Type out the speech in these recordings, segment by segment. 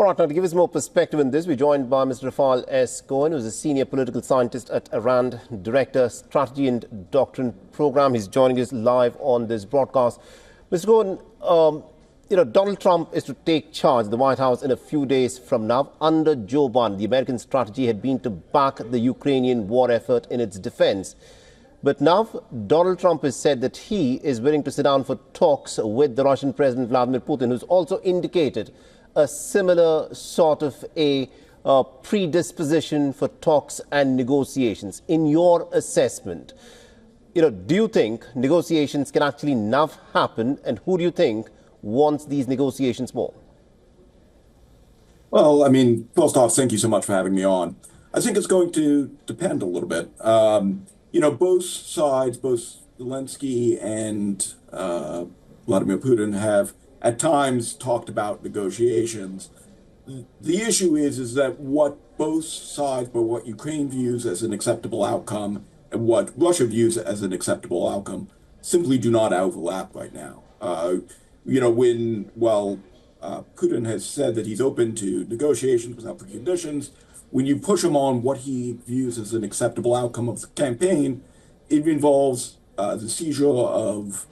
All right, now to give us more perspective on this, we're joined by Mr. Rafal S. Cohen, who's a senior political scientist at RAND, Director, Strategy and Doctrine Program. He's joining us live on this broadcast. Mr. Cohen, Donald Trump is to take charge of the White House in a few days from now. Under Joe Biden, the American strategy had been to back the Ukrainian war effort in its defense. But now Donald Trump has said that he is willing to sit down for talks with the Russian President Vladimir Putin, who's also indicated a similar sort of a predisposition for talks and negotiations. In your assessment, do you think negotiations can actually now happen, and who do you think wants these negotiations more? Well, first off, thank you so much for having me on. I think it's going to depend a little bit. Both sides, both Zelensky and Vladimir Putin have at times talked about negotiations. The issue is that what both sides, but what Ukraine views as an acceptable outcome and what Russia views as an acceptable outcome simply do not overlap right now. Putin has said that he's open to negotiations without preconditions, when you push him on what he views as an acceptable outcome of the campaign, it involves the seizure of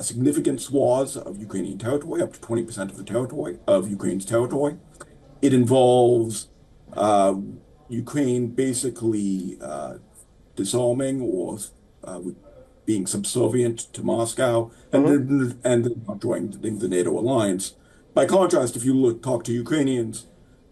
significant swaths of Ukrainian territory, up to 20% of the territory, of Ukraine's territory. It involves Ukraine basically disarming or being subservient to Moscow and not joining the NATO alliance. By contrast, if you talk to Ukrainians,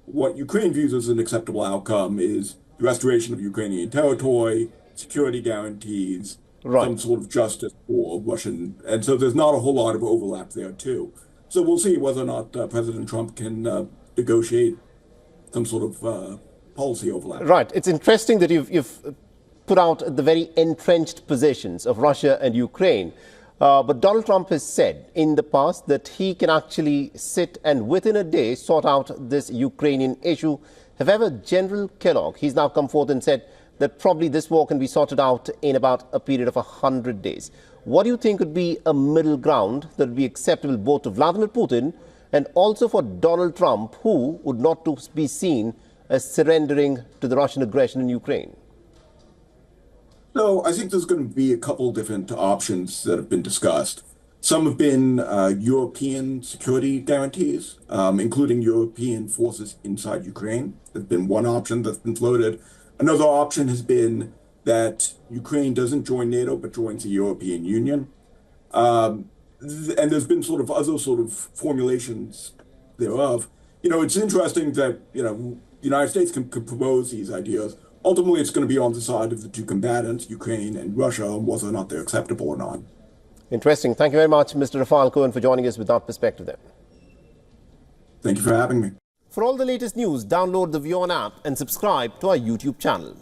what Ukraine views as an acceptable outcome is the restoration of Ukrainian territory, security guarantees, some sort of justice for Russian. And so there's not a whole lot of overlap there, too. So we'll see whether or not President Trump can negotiate some sort of policy overlap. Right. It's interesting that you've put out the very entrenched positions of Russia and Ukraine. But Donald Trump has said in the past that he can actually sit and within a day sort out this Ukrainian issue. However, General Kellogg, he's now come forth and said that probably this war can be sorted out in about a period of 100 days. What do you think would be a middle ground that would be acceptable both to Vladimir Putin and also for Donald Trump, who would not to be seen as surrendering to the Russian aggression in Ukraine? So I think there's going to be a couple different options that have been discussed. Some have been European security guarantees, including European forces inside Ukraine. There's been one option that's been floated. Another option has been that Ukraine doesn't join NATO, but joins the European Union. And there's been other formulations thereof. It's interesting that, the United States can propose these ideas. Ultimately, it's going to be on the side of the two combatants, Ukraine and Russia, on whether or not they're acceptable or not. Interesting. Thank you very much, Mr. Rafal Cohen, for joining us with that perspective there. Thank you for having me. For all the latest news, download the WION app and subscribe to our YouTube channel.